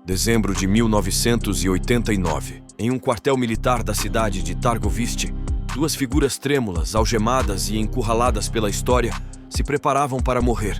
Dezembro de 1989. Em um quartel militar da cidade de Targoviste, duas figuras trêmulas, algemadas e encurraladas pela história, se preparavam para morrer.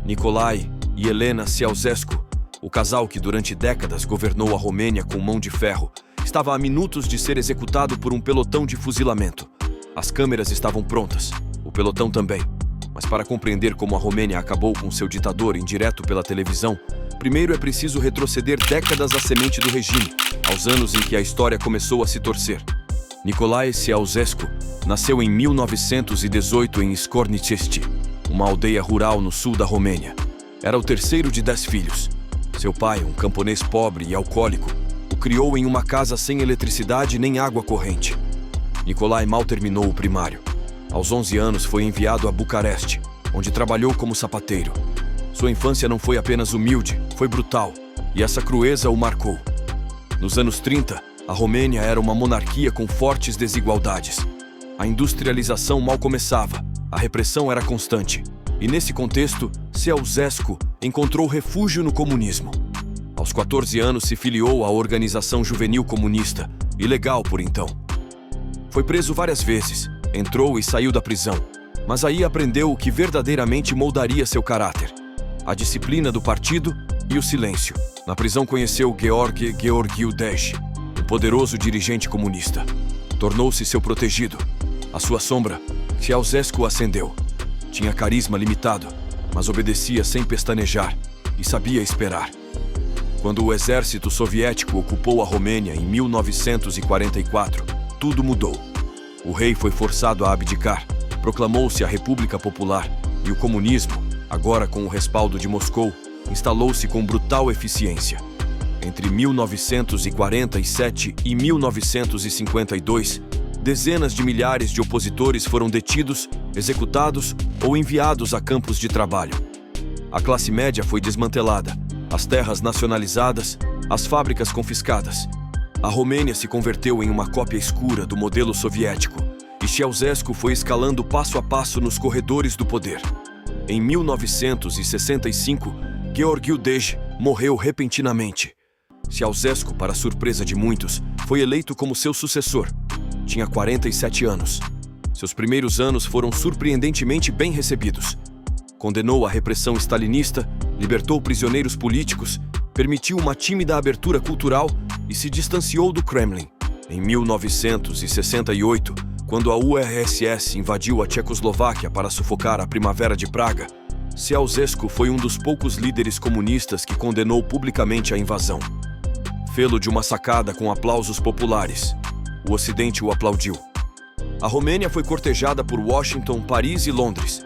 Nikolai e Elena Ceausescu, o casal que durante décadas governou a Romênia com mão de ferro, estava a minutos de ser executado por um pelotão de fuzilamento. As câmeras estavam prontas, o pelotão também. Mas para compreender como a Romênia acabou com seu ditador em direto pela televisão, primeiro é preciso retroceder décadas à semente do regime, aos anos em que a história começou a se torcer. Nicolae Ceausescu nasceu em 1918 em Skornicesti, uma aldeia rural no sul da Romênia. Era o terceiro de 10 filhos. Seu pai, um camponês pobre e alcoólico, o criou em uma casa sem eletricidade nem água corrente. Nicolae mal terminou o primário. Aos 11 anos foi enviado a Bucareste, onde trabalhou como sapateiro. Sua infância não foi apenas humilde, foi brutal, e essa crueza o marcou. Nos anos 30, a Romênia era uma monarquia com fortes desigualdades. A industrialização mal começava, a repressão era constante. E nesse contexto, Ceausescu encontrou refúgio no comunismo. Aos 14 anos se filiou à Organização Juvenil Comunista, ilegal por então. Foi preso várias vezes, entrou e saiu da prisão, mas aí aprendeu o que verdadeiramente moldaria seu caráter: a disciplina do partido e o silêncio. Na prisão conheceu Georg Georgiou-Dej, um poderoso dirigente comunista. Tornou-se seu protegido. A sua sombra, Ceausescu ascendeu. Tinha carisma limitado, mas obedecia sem pestanejar e sabia esperar. Quando o exército soviético ocupou a Romênia em 1944, tudo mudou. O rei foi forçado a abdicar, proclamou-se a República Popular e o comunismo, agora com o respaldo de Moscou, instalou-se com brutal eficiência. Entre 1947 e 1952, dezenas de milhares de opositores foram detidos, executados ou enviados a campos de trabalho. A classe média foi desmantelada, as terras nacionalizadas, as fábricas confiscadas. A Romênia se converteu em uma cópia escura do modelo soviético, e Ceausescu foi escalando passo a passo nos corredores do poder. Em 1965, Georgiou-Dej morreu repentinamente. Ceausescu, para surpresa de muitos, foi eleito como seu sucessor. Tinha 47 anos. Seus primeiros anos foram surpreendentemente bem recebidos. Condenou a repressão stalinista, libertou prisioneiros políticos, permitiu uma tímida abertura cultural e se distanciou do Kremlin. Em 1968, quando a URSS invadiu a Tchecoslováquia para sufocar a Primavera de Praga, Ceausescu foi um dos poucos líderes comunistas que condenou publicamente a invasão. Fê-lo de uma sacada com aplausos populares. O Ocidente o aplaudiu. A Romênia foi cortejada por Washington, Paris e Londres.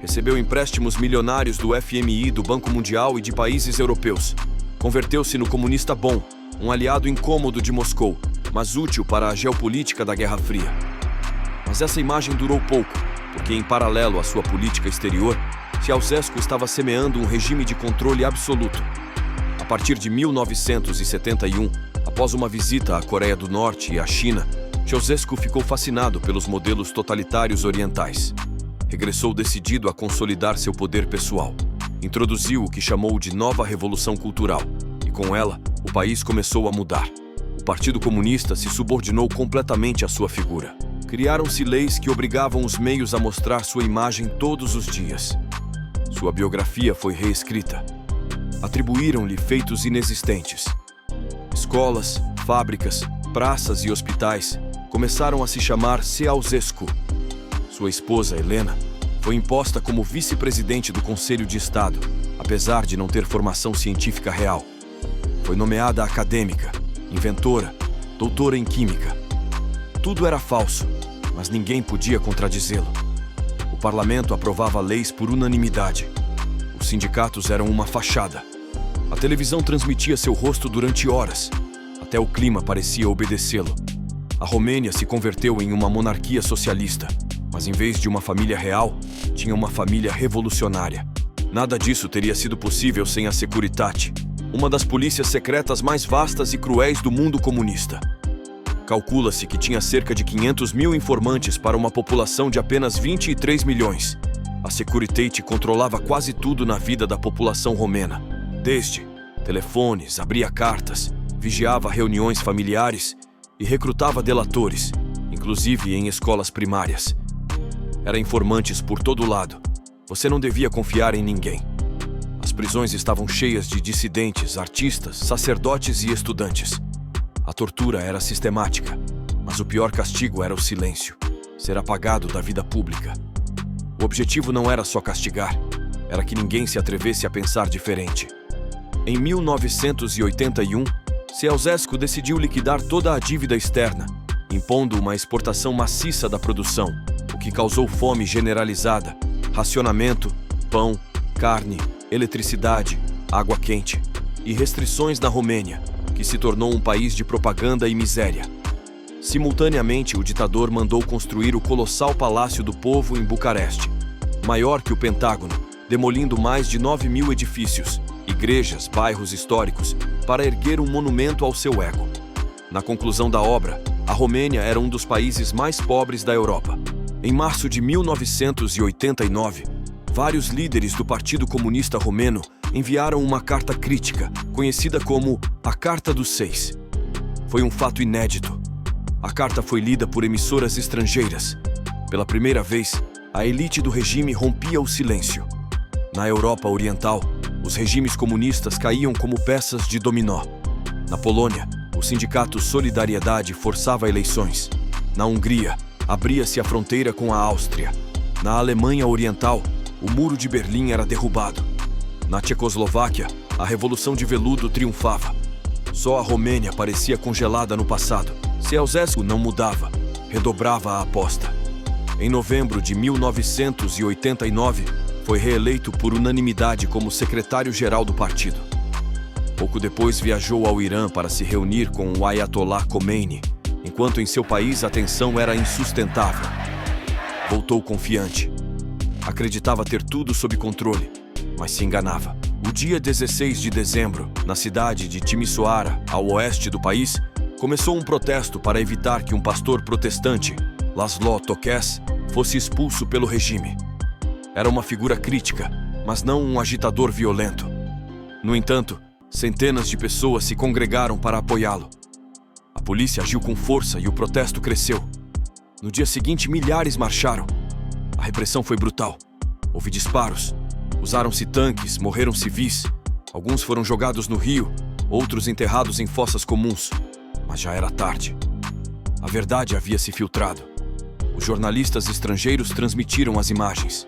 Recebeu empréstimos milionários do FMI, do Banco Mundial e de países europeus. Converteu-se no comunista bom, um aliado incômodo de Moscou, mas útil para a geopolítica da Guerra Fria. Mas essa imagem durou pouco, porque em paralelo à sua política exterior, Ceausescu estava semeando um regime de controle absoluto. A partir de 1971, após uma visita à Coreia do Norte e à China, Ceausescu ficou fascinado pelos modelos totalitários orientais. Regressou decidido a consolidar seu poder pessoal. Introduziu o que chamou de nova revolução cultural, e com ela, o país começou a mudar. O Partido Comunista se subordinou completamente à sua figura. Criaram-se leis que obrigavam os meios a mostrar sua imagem todos os dias. Sua biografia foi reescrita. Atribuíram-lhe feitos inexistentes. Escolas, fábricas, praças e hospitais começaram a se chamar Ceausescu. Sua esposa, Helena, foi imposta como vice-presidente do Conselho de Estado, apesar de não ter formação científica real. Foi nomeada acadêmica, inventora, doutora em química. Tudo era falso, mas ninguém podia contradizê-lo. O parlamento aprovava leis por unanimidade. Os sindicatos eram uma fachada. A televisão transmitia seu rosto durante horas. Até o clima parecia obedecê-lo. A Romênia se converteu em uma monarquia socialista, mas em vez de uma família real, tinha uma família revolucionária. Nada disso teria sido possível sem a Securitate, uma das polícias secretas mais vastas e cruéis do mundo comunista. Calcula-se que tinha cerca de 500 mil informantes para uma população de apenas 23 milhões. A Securitate controlava quase tudo na vida da população romena, desde telefones, abria cartas, vigiava reuniões familiares e recrutava delatores, inclusive em escolas primárias. Era informantes por todo lado. Você não devia confiar em ninguém. As prisões estavam cheias de dissidentes, artistas, sacerdotes e estudantes. A tortura era sistemática, mas o pior castigo era o silêncio, ser apagado da vida pública. O objetivo não era só castigar, era que ninguém se atrevesse a pensar diferente. Em 1981, Ceausescu decidiu liquidar toda a dívida externa, impondo uma exportação maciça da produção, o que causou fome generalizada, racionamento, pão, carne, eletricidade, água quente e restrições na Romênia, que se tornou um país de propaganda e miséria. Simultaneamente, o ditador mandou construir o colossal Palácio do Povo em Bucareste, maior que o Pentágono, demolindo mais de 9.000 edifícios, igrejas, bairros históricos, para erguer um monumento ao seu ego. Na conclusão da obra, a Romênia era um dos países mais pobres da Europa. Em março de 1989, vários líderes do Partido Comunista Romeno enviaram uma carta crítica, conhecida como a Carta dos Seis. Foi um fato inédito. A carta foi lida por emissoras estrangeiras. Pela primeira vez, a elite do regime rompia o silêncio. Na Europa Oriental, os regimes comunistas caíam como peças de dominó. Na Polônia, o sindicato Solidariedade forçava eleições. Na Hungria, abria-se a fronteira com a Áustria. Na Alemanha Oriental, o Muro de Berlim era derrubado. Na Tchecoslováquia, a Revolução de Veludo triunfava. Só a Romênia parecia congelada no passado. Ceausescu não mudava, redobrava a aposta. Em novembro de 1989, foi reeleito por unanimidade como secretário-geral do partido. Pouco depois viajou ao Irã para se reunir com o Ayatollah Khomeini, enquanto em seu país a tensão era insustentável. Voltou confiante. Acreditava ter tudo sob controle, mas se enganava. O dia 16 de dezembro, na cidade de Timisoara, ao oeste do país, começou um protesto para evitar que um pastor protestante, Laszlo Tokes, fosse expulso pelo regime. Era uma figura crítica, mas não um agitador violento. No entanto, centenas de pessoas se congregaram para apoiá-lo. A polícia agiu com força e o protesto cresceu. No dia seguinte, milhares marcharam. A repressão foi brutal. Houve disparos. Usaram-se tanques, morreram civis. Alguns foram jogados no rio, outros enterrados em fossas comuns. Mas já era tarde. A verdade havia se filtrado. Os jornalistas estrangeiros transmitiram as imagens.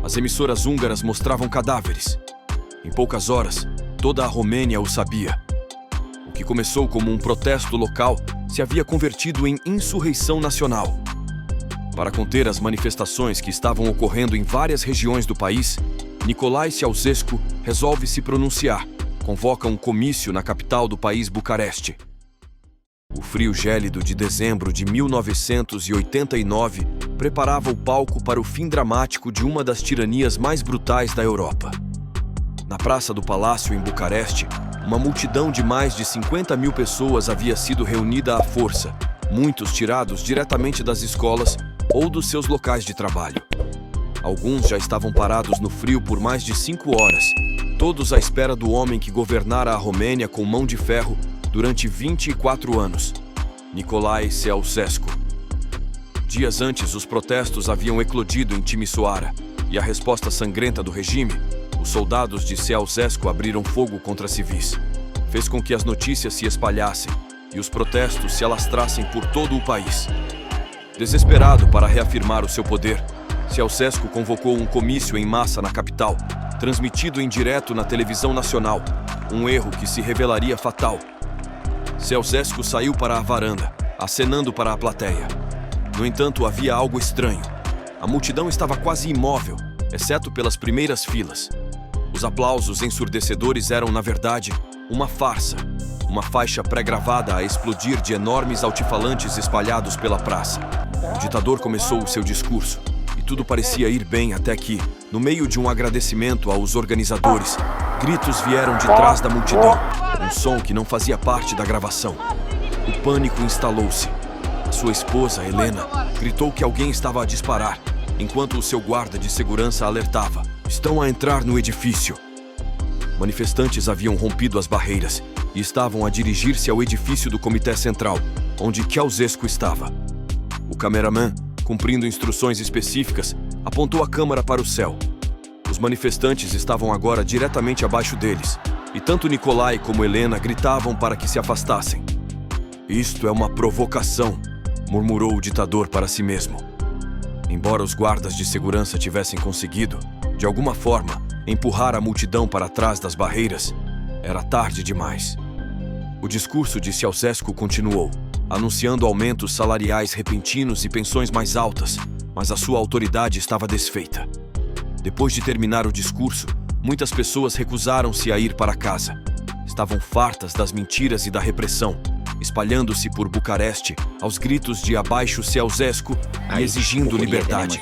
As emissoras húngaras mostravam cadáveres. Em poucas horas, toda a Romênia o sabia. O que começou como um protesto local se havia convertido em insurreição nacional. Para conter as manifestações que estavam ocorrendo em várias regiões do país, Nicolae Ceausescu resolve se pronunciar, convoca um comício na capital do país, Bucareste. O frio gélido de dezembro de 1989 preparava o palco para o fim dramático de uma das tiranias mais brutais da Europa. Na Praça do Palácio, em Bucareste, uma multidão de mais de 50.000 pessoas havia sido reunida à força, muitos tirados diretamente das escolas ou dos seus locais de trabalho. Alguns já estavam parados no frio por mais de 5 horas, todos à espera do homem que governara a Romênia com mão de ferro durante 24 anos, Nicolae Ceausescu. Dias antes, os protestos haviam eclodido em Timisoara, e a resposta sangrenta do regime, os soldados de Ceausescu abriram fogo contra civis. Fez com que as notícias se espalhassem e os protestos se alastrassem por todo o país. Desesperado para reafirmar o seu poder, Ceausescu convocou um comício em massa na capital, transmitido em direto na televisão nacional, um erro que se revelaria fatal. Ceausescu saiu para a varanda, acenando para a plateia. No entanto, havia algo estranho. A multidão estava quase imóvel, exceto pelas primeiras filas. Os aplausos ensurdecedores eram, na verdade, uma farsa, uma faixa pré-gravada a explodir de enormes altifalantes espalhados pela praça. O ditador começou o seu discurso, e tudo parecia ir bem até que, no meio de um agradecimento aos organizadores, gritos vieram de trás da multidão, um som que não fazia parte da gravação. O pânico instalou-se. A sua esposa, Helena, gritou que alguém estava a disparar, enquanto o seu guarda de segurança alertava: "Estão a entrar no edifício." Manifestantes haviam rompido as barreiras e estavam a dirigir-se ao edifício do Comitê Central, onde Ceausescu estava. O cameraman, cumprindo instruções específicas, apontou a câmera para o céu. Os manifestantes estavam agora diretamente abaixo deles, e tanto Nikolai como Helena gritavam para que se afastassem. "Isto é uma provocação", murmurou o ditador para si mesmo. Embora os guardas de segurança tivessem conseguido, de alguma forma, empurrar a multidão para trás das barreiras, era tarde demais. O discurso de Ceausescu continuou, anunciando aumentos salariais repentinos e pensões mais altas, mas a sua autoridade estava desfeita. Depois de terminar o discurso, muitas pessoas recusaram-se a ir para casa. Estavam fartas das mentiras e da repressão, espalhando-se por Bucareste aos gritos de "abaixo Ceausescu" e exigindo liberdade.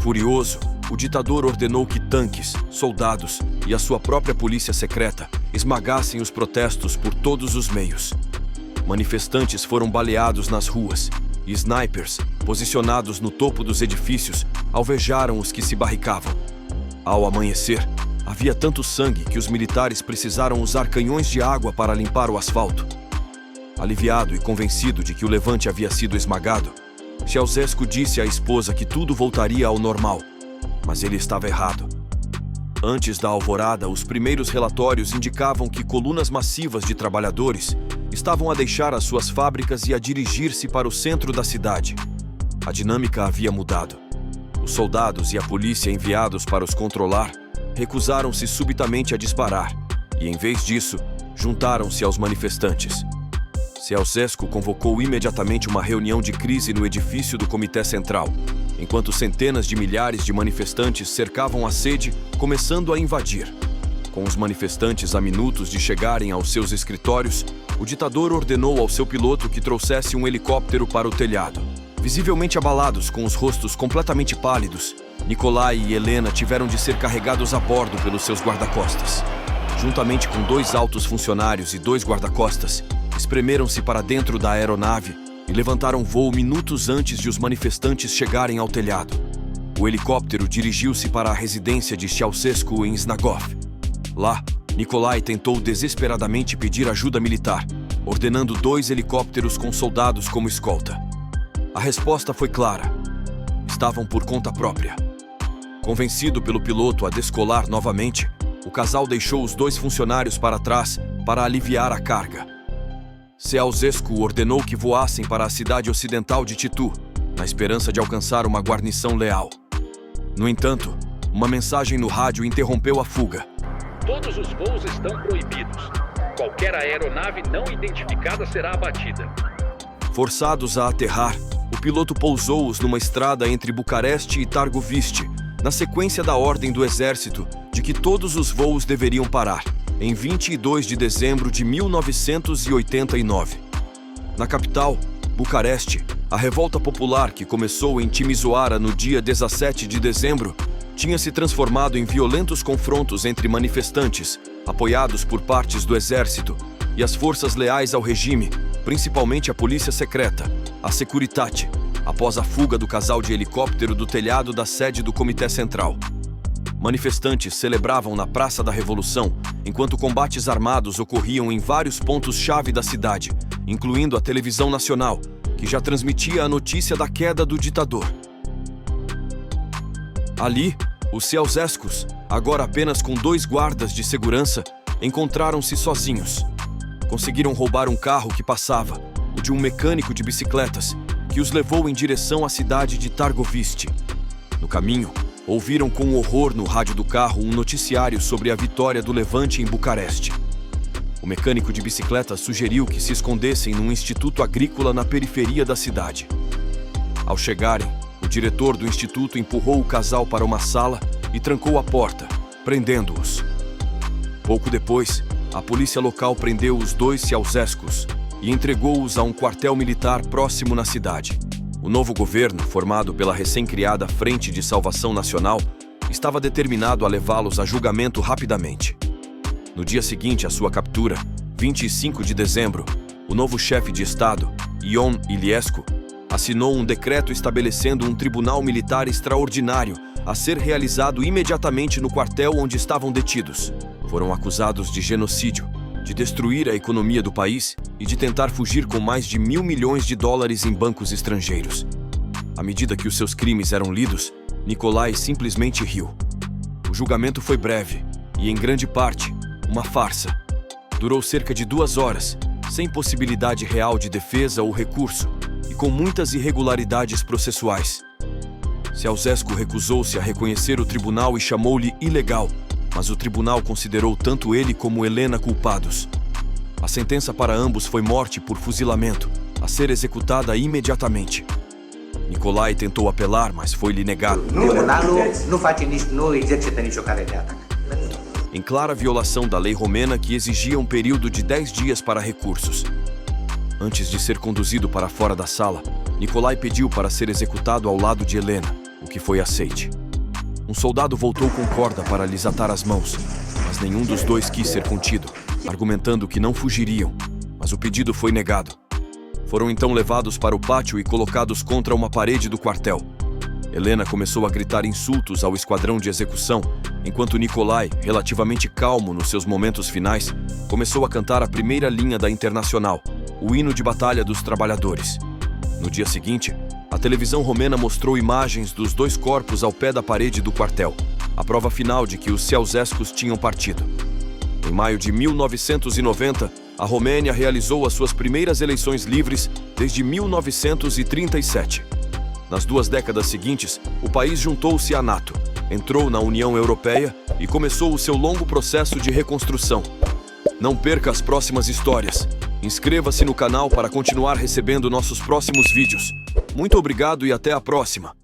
Furioso, o ditador ordenou que tanques, soldados e a sua própria polícia secreta esmagassem os protestos por todos os meios. Manifestantes foram baleados nas ruas e snipers, posicionados no topo dos edifícios, alvejaram os que se barricavam. Ao amanhecer, havia tanto sangue que os militares precisaram usar canhões de água para limpar o asfalto. Aliviado e convencido de que o levante havia sido esmagado, Ceausescu disse à esposa que tudo voltaria ao normal, mas ele estava errado. Antes da alvorada, os primeiros relatórios indicavam que colunas massivas de trabalhadores estavam a deixar as suas fábricas e a dirigir-se para o centro da cidade. A dinâmica havia mudado. Os soldados e a polícia enviados para os controlar recusaram-se subitamente a disparar e, em vez disso, juntaram-se aos manifestantes. Ceausescu convocou imediatamente uma reunião de crise no edifício do Comitê Central, enquanto centenas de milhares de manifestantes cercavam a sede, começando a invadir. Com os manifestantes a minutos de chegarem aos seus escritórios, o ditador ordenou ao seu piloto que trouxesse um helicóptero para o telhado. Visivelmente abalados, com os rostos completamente pálidos, Nikolai e Helena tiveram de ser carregados a bordo pelos seus guarda-costas. Juntamente com 2 altos funcionários e 2 guarda-costas, espremeram-se para dentro da aeronave e levantaram voo minutos antes de os manifestantes chegarem ao telhado. O helicóptero dirigiu-se para a residência de Ceausescu em Snagov. Lá, Nikolai tentou desesperadamente pedir ajuda militar, ordenando 2 helicópteros com soldados como escolta. A resposta foi clara. Estavam por conta própria. Convencido pelo piloto a descolar novamente, o casal deixou os 2 funcionários para trás para aliviar a carga. Ceausescu ordenou que voassem para a cidade ocidental de Titu, na esperança de alcançar uma guarnição leal. No entanto, uma mensagem no rádio interrompeu a fuga. Todos os voos estão proibidos. Qualquer aeronave não identificada será abatida. Forçados a aterrar, o piloto pousou-os numa estrada entre Bucareste e Targoviste, na sequência da ordem do exército de que todos os voos deveriam parar, em 22 de dezembro de 1989. Na capital, Bucareste, a revolta popular que começou em Timisoara no dia 17 de dezembro tinha se transformado em violentos confrontos entre manifestantes, apoiados por partes do exército, e as forças leais ao regime, principalmente a polícia secreta, a Securitate, após a fuga do casal de helicóptero do telhado da sede do Comitê Central. Manifestantes celebravam na Praça da Revolução, enquanto combates armados ocorriam em vários pontos-chave da cidade, incluindo a televisão nacional, que já transmitia a notícia da queda do ditador. Ali, os Ceausescus, agora apenas com 2 guardas de segurança, encontraram-se sozinhos. Conseguiram roubar um carro que passava, o de um mecânico de bicicletas, que os levou em direção à cidade de Targoviste. No caminho, ouviram com horror no rádio do carro um noticiário sobre a vitória do Levante em Bucareste. O mecânico de bicicleta sugeriu que se escondessem num instituto agrícola na periferia da cidade. Ao chegarem, o diretor do instituto empurrou o casal para uma sala e trancou a porta, prendendo-os. Pouco depois, a polícia local prendeu os 2 Ceausescus e entregou-os a um quartel militar próximo na cidade. O novo governo, formado pela recém-criada Frente de Salvação Nacional, estava determinado a levá-los a julgamento rapidamente. No dia seguinte à sua captura, 25 de dezembro, o novo chefe de Estado, Ion Iliescu, assinou um decreto estabelecendo um tribunal militar extraordinário a ser realizado imediatamente no quartel onde estavam detidos. Foram acusados de genocídio, de destruir a economia do país e de tentar fugir com mais de US$ 1.000 milhões em bancos estrangeiros. À medida que os seus crimes eram lidos, Nikolai simplesmente riu. O julgamento foi breve e, em grande parte, uma farsa. Durou cerca de 2 horas, sem possibilidade real de defesa ou recurso e com muitas irregularidades processuais. Ceausescu recusou-se a reconhecer o tribunal e chamou-lhe ilegal, mas o tribunal considerou tanto ele como Helena culpados. A sentença para ambos foi morte por fuzilamento, a ser executada imediatamente. Nikolai tentou apelar, mas foi-lhe negado. Não exercita nicio care de atac. Em clara violação da lei romena que exigia um período de 10 dias para recursos. Antes de ser conduzido para fora da sala, Nikolai pediu para ser executado ao lado de Helena, o que foi aceite. Um soldado voltou com corda para lhes atar as mãos, mas nenhum dos dois quis ser contido, argumentando que não fugiriam, mas o pedido foi negado. Foram então levados para o pátio e colocados contra uma parede do quartel. Helena começou a gritar insultos ao esquadrão de execução, enquanto Nikolai, relativamente calmo nos seus momentos finais, começou a cantar a primeira linha da Internacional, o hino de batalha dos trabalhadores. No dia seguinte, a televisão romena mostrou imagens dos 2 corpos ao pé da parede do quartel, a prova final de que os Ceausescus tinham partido. Em maio de 1990, a Romênia realizou as suas primeiras eleições livres desde 1937. Nas 2 décadas seguintes, o país juntou-se à NATO, entrou na União Europeia e começou o seu longo processo de reconstrução. Não perca as próximas histórias. Inscreva-se no canal para continuar recebendo nossos próximos vídeos. Muito obrigado e até a próxima!